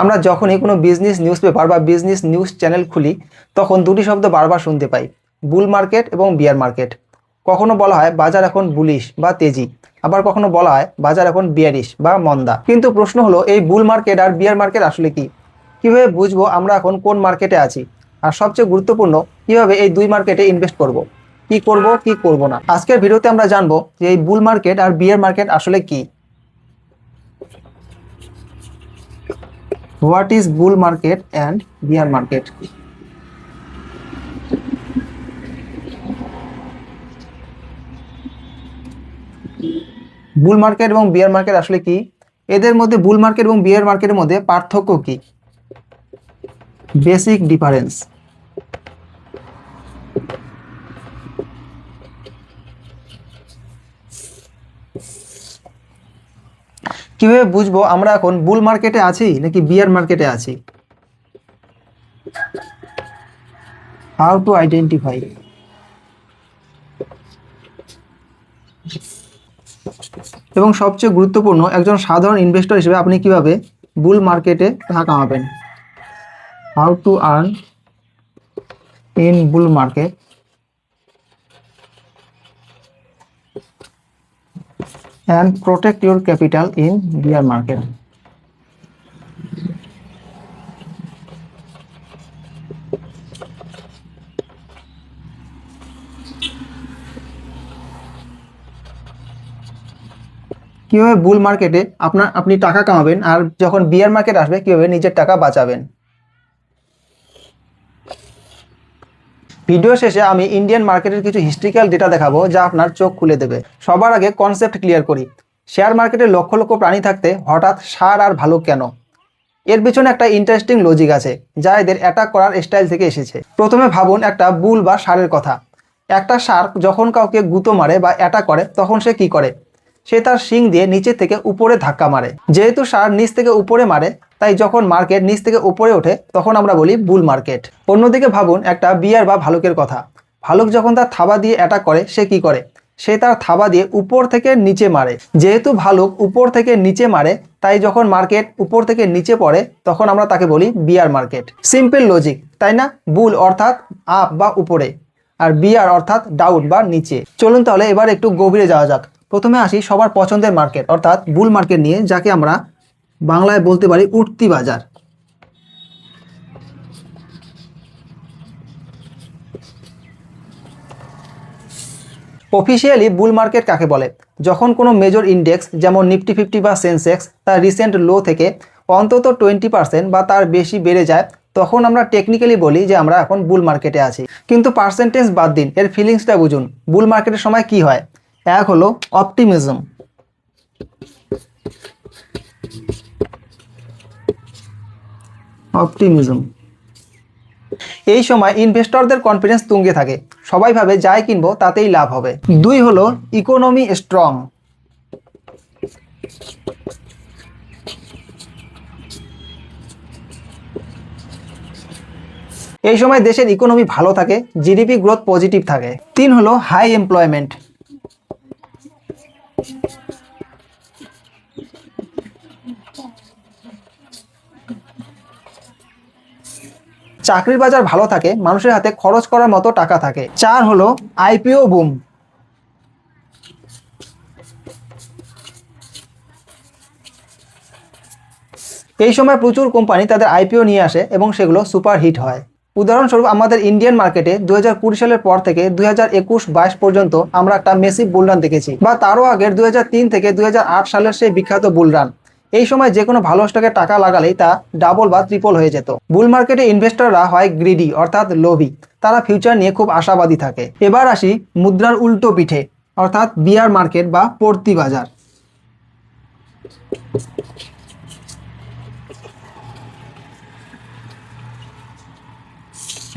আমরা যখনই কোনো বিজনেস নিউজপেপার বা বিজনেস নিউজ চ্যানেল খুলি তখন দুটি শব্দ বারবার শুনতে পাই, বুল মার্কেট এবং বিয়ার মার্কেট। কখনো বলা হয় বাজার এখন বুলিশ বা তেজি, আবার কখনো বলা হয় বাজার এখন বিয়ারিশ বা মন্দা। কিন্তু প্রশ্ন হলো, এই বুল মার্কেট আর বিয়ার মার্কেট আসলে কি? কিভাবে বুঝবো আমরা এখন কোন মার্কেটে আছি? আর সবচেয়ে গুরুত্বপূর্ণ, কিভাবে এই দুই মার্কেটে ইনভেস্ট করব, কি করব কি করব না। আজকের ভিডিওতে আমরা জানবো যে এই বুল মার্কেট আর বিয়ার মার্কেট আসলে কি। What is bull market and beer market? Bull market এবং বিয়ার মার্কেট আসলে কি? এদের মধ্যে বুল মার্কেট এবং বিয়ার মার্কেটের মধ্যে পার্থক্য কি? Basic difference. কিভাবে বুঝবো আমরা এখন বুল মার্কেটে আছি নাকি বিয়ার মার্কেটে আছি? How to identify. এবং সবচেয়ে গুরুত্বপূর্ণ, একজন সাধারণ ইনভেস্টর হিসেবে আপনি কিভাবে বুল মার্কেটে টাকা কামাবেন? How to earn in bull market and protect your capital in bear market. কিভাবে বুল মার্কেটে আপনি টাকা কামাবেন, আর যখন বিয়ার মার্কেট আসবে কিভাবে নিজের টাকা বাঁচাবেন। ভিডিও শেষে আমি ইন্ডিয়ান মার্কেটের কিছু হিস্ট্রিক্যাল ডেটা দেখাবো যা আপনার চোখ খুলে দেবে। সবার আগে কনসেপ্ট ক্লিয়ার করি। শেয়ার মার্কেটে লক্ষ লক্ষ প্রাণী থাকতে হঠাৎ ষাঁড় আর ভালুক কেন? এর পিছনে একটা ইন্টারেস্টিং লজিক আছে যা এদের অ্যাটাক করার স্টাইল থেকে এসেছে। প্রথমে ভাবুন একটা বুল বা ষাঁড়ের কথা। একটা ষাঁড় যখন কাউকে গুঁতো মারে বা অ্যাটাক করে তখন সে কি করে? সে তার শিং দিয়ে নিচে থেকে উপরে ধাক্কা মারে। যেহেতু ষাঁড় নিচ থেকে উপরে মারে, তাই যখন মার্কেট নিচ থেকে উপরে ওঠে তখন আমরা বলি বুল মার্কেট। অন্যদিকে ভাবুন একটা বিয়ার বা ভালুকের কথা। ভালুক যখন তার থাবা দিয়ে অ্যাটাক করে সে কি করে? সে তার থাবা দিয়ে উপর থেকে নিচে মারে। যেহেতু ভালুক উপর থেকে নিচে মারে, তাই যখন মার্কেট উপর থেকে নিচে পড়ে তখন আমরা তাকে বলি বিয়ার মার্কেট। সিম্পল লজিক, তাই না? বুল অর্থাৎ আপ বা উপরে, আর বিয়ার অর্থাৎ ডাউন বা নিচে। চলুন তাহলে এবার একটু গভীরে যাওয়া যাক। প্রথমে আসি সবার পছন্দের মার্কেট অর্থাৎ বুল মার্কেট নিয়ে, যাকে আমরা বাংলায় বলতে পারি উঠতি বাজার। অফিসিয়ালি বুল মার্কেট কাকে বলে? যখন কোনো মেজর ইন্ডেক্স যেমন নিফটি 50 বা সেন্সেক্স তার রিসেন্ট লো থেকে অন্তত 20% বা তার বেশি বেড়ে যায়, তখন আমরা টেকনিক্যালি বলি যে আমরা এখন বুল মার্কেটে আছি। কিন্তু পার্সেন্টেজ বাদ দিন, এর ফিলিংসটা বুঝুন। বুল মার্কেটের সময় কি হয়? এক হলো অপটিমিজম। অপটিমিজম এই সময় ইনভেস্টরদের কনফিডেন্স তুঙ্গে থাকে, সবাই ভাবে যাই কিনবো তাতেই লাভ হবে। দুই হলো ইকোনমি স্ট্রং। এই সময় দেশের ইকোনমি ভালো থাকে, জিডিপি গ্রোথ পজিটিভ থাকে। তিন হলো হাই এমপ্লয়মেন্ট। চাকরির বাজার ভালো থাকে, মানুষের হাতে খরচ করার মতো টাকা থাকে। চার হলো আইপিও বুম। এই সময় প্রচুর কোম্পানি তাদের আইপিও নিয়ে আসে এবং সেগুলো সুপার হিট হয়। উদাহরণস্বরূপ আমাদের ইন্ডিয়ান মার্কেটে 2020 সালের পর থেকে 2021-22 পর্যন্ত আমরা একটা মেসিভ বুলরান দেখেছি, বা তারও আগের 2003 থেকে 2008 সালের সেই বিখ্যাত বুলরান। এই সময় যে কোনো ভালো স্টকে টাকা লাগালেই তা ডাবল বা ট্রিপল হয়ে যেত। বুল মার্কেটে ইনভেস্টররা হয় গ্রিডি অর্থাৎ লোভী, তারা ফিউচার নিয়ে খুব আশাবাদী থাকে। এবার আসি মুদ্রার উল্টো পিঠে অর্থাৎ বিয়ার মার্কেট বা পড়তি বাজার।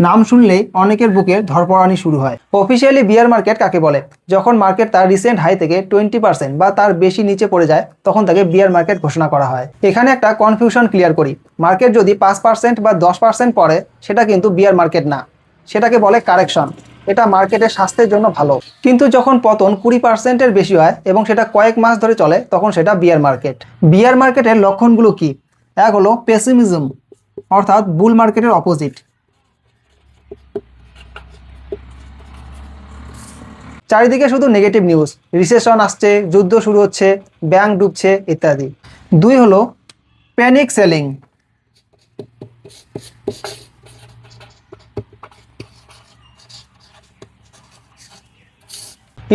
নাম শুনলেই অনেকের বুকের ধড়ফড়ানি শুরু হয়। অফিসিয়ালি বিয়ার মার্কেট কাকে বলে? যখন মার্কেট তার রিসেন্ট হাই থেকে 20% বা তার বেশি নিচে পড়ে যায় তখন তাকে বিয়ার মার্কেট ঘোষণা করা হয়। এখানে একটা কনফিউশন ক্লিয়ার করি। মার্কেট যদি 5% বা 10% পড়ে সেটা কিন্তু বিয়ার মার্কেট না, সেটাকে বলে কারেকশন। এটা মার্কেটের স্বাস্থ্যের জন্য ভালো। কিন্তু যখন পতন 20%-এর বেশি হয় এবং সেটা কয়েক মাস ধরে চলে তখন সেটা বিয়ার মার্কেট। বিয়ার মার্কেটের লক্ষণগুলো কি? এক হলো পেসিমিজম, অর্থাৎ বুল মার্কেটের অপোজিট। চারিদিকে শুধু নেগেটিভ নিউজ, রিসেশন আসছে, যুদ্ধ শুরু হচ্ছে, ব্যাংক ডুবছে ইত্যাদি। দুই হলো প্যানিক সেলিং,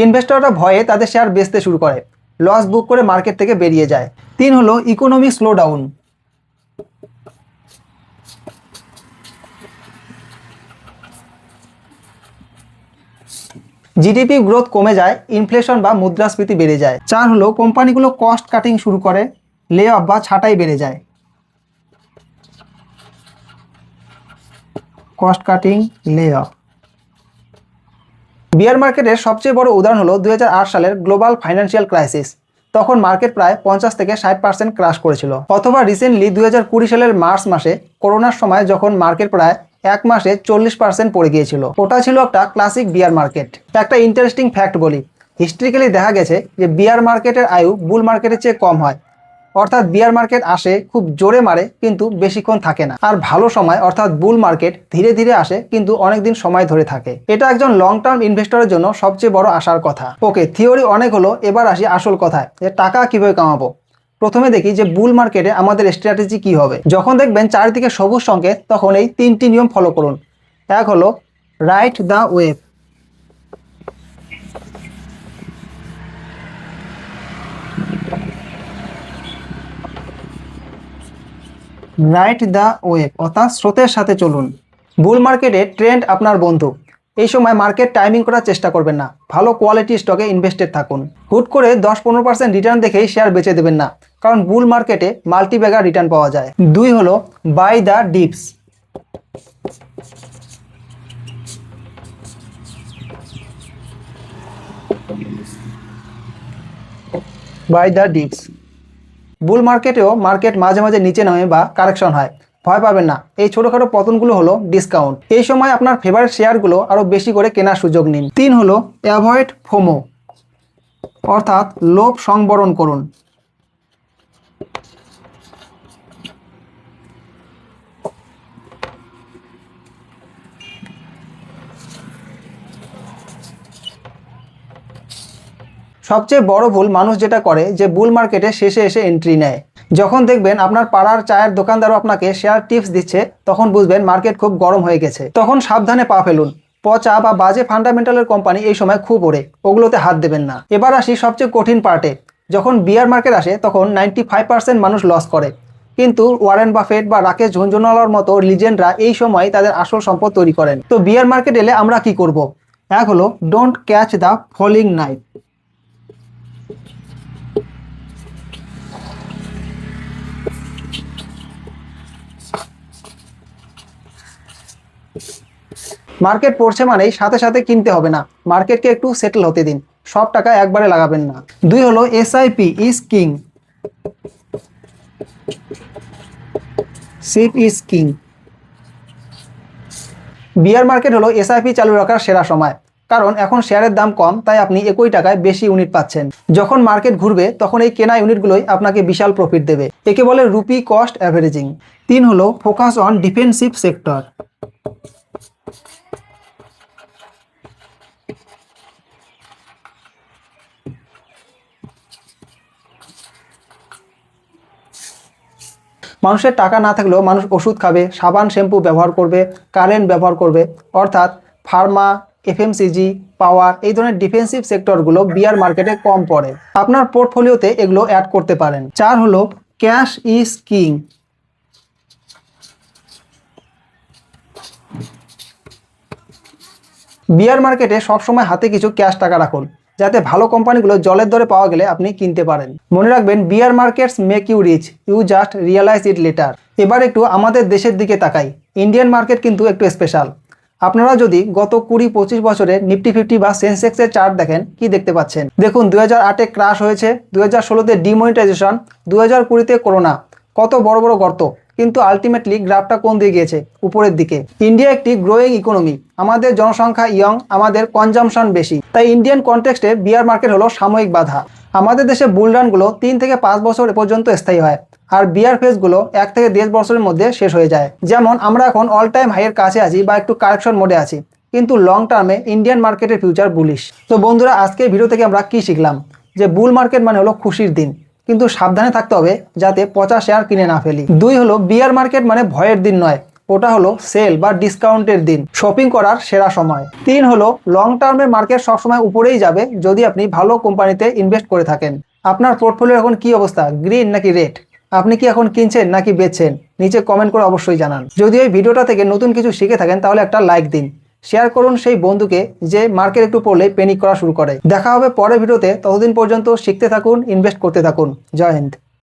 ইনভেস্টররা ভয়ে তাদের শেয়ার বেচতে শুরু করে, লস বুক করে মার্কেট থেকে বেরিয়ে যায়। তিন হলো ইকোনমিক স্লোডাউন, জিডিপি গ্রোথ কমে যায়, ইনফ্লেশন বা মুদ্রাস্ফীতি বেড়ে যায়। চার হলো কোম্পানিগুলো কস্ট কাটিং শুরু করে, লে অফ বা ছাঁটাই বেড়ে যায়। Cost cutting, lay off. Bear মার্কেটের সবচেয়ে বড় উদাহরণ হলো 2008 সালের গ্লোবাল ফাইন্যান্সিয়াল ক্রাইসিস। তখন মার্কেট প্রায় 50 থেকে 60% ক্রাশ করেছিল। অথবা রিসেন্টলি 2020 সালের মার্চ মাসে করোনার সময় যখন মার্কেট প্রায় এক মাসে 40% পড়ে গিয়েছিল। ওটা ছিল একটা ক্লাসিক বিয়ার মার্কেট। একটা ইন্টারেস্টিং ফ্যাক্ট বলি, হিস্ট্রিক্যালি দেখা গেছে যে বিয়ার মার্কেটের আয়ু বুল মার্কেটের চেয়ে কম হয়। অর্থাৎ বিয়ার মার্কেট আসে, খুব জোরে মারে, কিন্তু বেশিক্ষণ থাকে না। আর ভালো সময় অর্থাৎ বুল মার্কেট ধীরে ধীরে আসে, কিন্তু অনেকদিন সময় ধরে থাকে। এটা একজন লং টার্ম ইনভেস্টরের জন্য সবচেয়ে বড় আশার কথা। ওকে, থিওরি অনেক হলো, এবার আসি আসল কথায়, যে টাকা কিভাবে কামাবো। প্রথমে দেখি যে বুল মার্কেটে আমাদের স্ট্র্যাটেজি কি হবে। যখন দেখবেন চারিদিকে সবুজ সংকেত, তখন এই তিনটি নিয়ম ফলো করুন। এক হলো write the wave, write the wave অর্থাৎ স্রোতের সাথে চলুন। বুল মার্কেটে ট্রেন্ড আপনার বন্ধু। এই সময় মার্কেট টাইমিং করার চেষ্টা করবেন না, ভালো কোয়ালিটি স্টকে ইনভেস্টেড থাকুন। হুট করে 10-15% রিটার্ন দেখেই শেয়ার বেচে দেবেন না, কারণ বুল মার্কেটে মাল্টি ব্যাগার রিটার্ন পাওয়া যায়। দুই হলো buy the dips, buy the dips. Bull মার্কেটেও মার্কেট মাঝে মাঝে নিচে নামে বা কারেকশন হয়, ভয় পাবেন না। এই ছোটখাটো পতনগুলো হলো ডিসকাউন্ট। এই সময় আপনার ফেভারিট শেয়ারগুলো আরো বেশি করে কেনার সুযোগ নিন। তিন হলো অ্যাভয়েড ফোমো, অর্থাৎ লোভ সংবরণ করুন। সবচেয়ে বড় ভুল মানুষ যেটা করে, যে বুল মার্কেটে শেষে এসে এন্ট্রি নেয়। যখন দেখবেন আপনার পাড়ার চায়ের দোকানদারও আপনাকে শেয়ার টিপস দিচ্ছে, তখন বুঝবেন মার্কেট খুব গরম হয়ে গেছে। তখন সাবধানে পা ফেলুন। পচা বা বাজে ফান্ডামেন্টালের কোম্পানি এই সময় খুব ওড়ে, ওগুলোতে হাত দেবেন না। এবার আসি সবচেয়ে কঠিন পার্টে। যখন বিয়ার মার্কেট আসে তখন 95% মানুষ লস করে, কিন্তু ওয়ারেন বাফেট বা রাকেশ ঝুনঝুনওয়ালার মতো লিজেন্ডরা এই সময় তাদের আসল সম্পদ তৈরি করেন। তো বিয়ার মার্কেট এলে আমরা কি করব? এক হলো don't catch the falling knife, market পড়ছে মানেই সাথে সাথে কিনতে হবে না, মার্কেটকে একটু সেটেল হতে দিন, সব টাকা একবারে লাগাবেন না। দুই হলো SIP is king, SIP is king. Bear market হলো এসআইপি চালু রাখার সেরা সময়, কারণ এখন শেয়ারের দাম কম, তাই আপনি একই টাকায় বেশি ইউনিট পাচ্ছেন। যখন মার্কেট ঘুরবে তখন এই কেনা ইউনিটগুলোই আপনাকে বিশাল প্রফিট দেবে। একে বলে রুপি কস্ট অ্যাভারেজিং। তিন হলো ফোকাস অন ডিফেন্সিভ সেক্টর, মানুষের টাকা না থাকলেও মানুষ ওষুধ খাবে, সাবান শ্যাম্পু ব্যবহার করবে, কারেন্ট ব্যবহার করবে, অর্থাৎ ফার্মা, এফএমসিজি, পাওয়ার, এই ধরনের ডিফেন্সিভ সেক্টরগুলো বিয়ার মার্কেটে কম পড়ে। আপনার পোর্টফোলিওতে এগুলো অ্যাড করতে পারেন। চার হলো ক্যাশ ইজ কিং, বিয়ার মার্কেটে সবসময় হাতে কিছু ক্যাশ টাকা রাখুন, যাতে ভালো কোম্পানিগুলো জলের দরে পাওয়া গেলে আপনি কিনতে পারেন। মনে রাখবেন, bear markets make you rich, you just realise it later. এবার একটু আমাদের দেশের দিকে তাকাই। ইন্ডিয়ান মার্কেট কিন্তু একটু স্পেশাল। আপনারা যদি গত 20-25 বছরের নিফটি 50 বা সেন্সেক্সের চার্ট দেখেন, কি দেখতে পাচ্ছেন? দেখুন, 2008-এ ক্রাশ হয়েছে, 2016-তে ডিমনিটাইজেশন, 2020-তে করোনা, কত বড় বড় গর্ত, কিন্তু আলটিমেটলি গ্রাফটা কোন দিকে গিয়েছে? উপরের দিকে। ইন্ডিয়া একটি গ্রোয়িং ইকোনমি, আমাদের জনসংখ্যা ইয়ং, আমাদের কনজামশন বেশি, তাই ইন্ডিয়ান কনটেক্সটে বিয়ার মার্কেট হলো সাময়িক বাধা। আমাদের দেশে বুল রানগুলো 3 থেকে 5 বছর পর্যন্ত স্থায়ী হয়, আর বিয়ার ফেজগুলো 1 থেকে 1.5 বছরের মধ্যে শেষ হয়ে যায়। যেমন আমরা এখন অল টাইম হাইয়ের কাছে আছি বা একটু কারেকশন মোডে আছি, কিন্তু লং টার্মে ইন্ডিয়ান মার্কেটের ফিউচার বুলিশ। তো বন্ধুরা, আজকের ভিডিও থেকে আমরা কি শিখলাম? যে বুল মার্কেট মানে হলো খুশির দিন, কিন্তু সাবধানে থাকতে হবে যাতে পচা শেয়ার কিনে না ফেলি। 2 হলো বিয়ার মার্কেট মানে ভয়ের দিন নয়, ওটা হলো সেল বা ডিসকাউন্টের দিন, শপিং করার সেরা সময়। 3 হলো লং টার্মে মার্কেট সবসময় উপরেই যাবে যদি আপনি ভালো কোম্পানিতে ইনভেস্ট করে থাকেন। আপনার পোর্টফোলিও এখন কি অবস্থা, গ্রিন নাকি রেড? আপনি কি এখন কিনছেন নাকি বেচছেন? নিচে কমেন্ট করে অবশ্যই জানান। যদি এই ভিডিওটা থেকে নতুন কিছু শিখে থাকেন তাহলে একটা লাইক দিন, শেয়ার করুন সেই বন্ধুকে যে মার্কেট একটু পড়লে প্যানিক করা শুরু করে। দেখা হবে পরের ভিডিওতে, ততদিন পর্যন্ত শিখতে থাকুন, ইনভেস্ট করতে থাকুন। জয় হিন্দ।